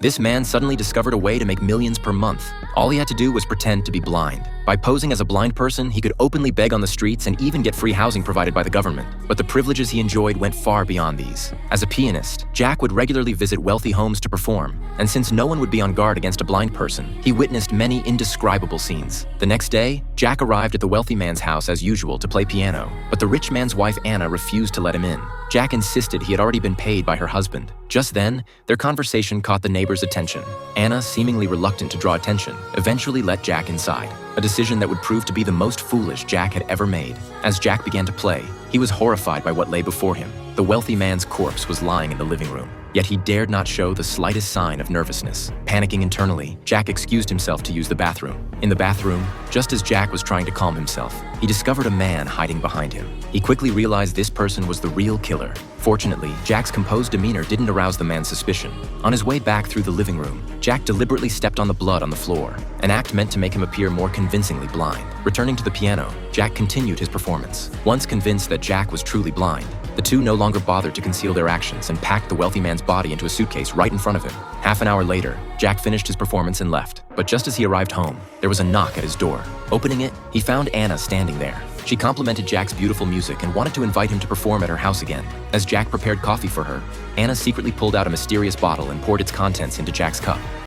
This man suddenly discovered a way to make millions per month. All he had to do was pretend to be blind. By posing as a blind person, he could openly beg on the streets and even get free housing provided by the government. But the privileges he enjoyed went far beyond these. As a pianist, Jack would regularly visit wealthy homes to perform, and since no one would be on guard against a blind person, he witnessed many indescribable scenes. The next day, Jack arrived at the wealthy man's house as usual to play piano, but the rich man's wife Anna refused to let him in. Jack insisted he had already been paid by her husband. Just then, their conversation caught the neighbor's attention. Anna, seemingly reluctant to draw attention, eventually let Jack inside, a decision that would prove to be the most foolish Jack had ever made. As Jack began to play, he was horrified by what lay before him. The wealthy man's corpse was lying in the living room, yet he dared not show the slightest sign of nervousness. Panicking internally, Jack excused himself to use the bathroom. In the bathroom, just as Jack was trying to calm himself, he discovered a man hiding behind him. He quickly realized this person was the real killer. Fortunately, Jack's composed demeanor didn't arouse the man's suspicion. On his way back through the living room, Jack deliberately stepped on the blood on the floor, an act meant to make him appear more convincingly blind. Returning to the piano, Jack continued his performance. Once convinced that Jack was truly blind, the two no longer bothered to conceal their actions and packed the wealthy man's body into a suitcase right in front of him. Half an hour later, Jack finished his performance and left. But just as he arrived home, there was a knock at his door. Opening it, he found Anna standing there. She complimented Jack's beautiful music and wanted to invite him to perform at her house again. As Jack prepared coffee for her, Anna secretly pulled out a mysterious bottle and poured its contents into Jack's cup.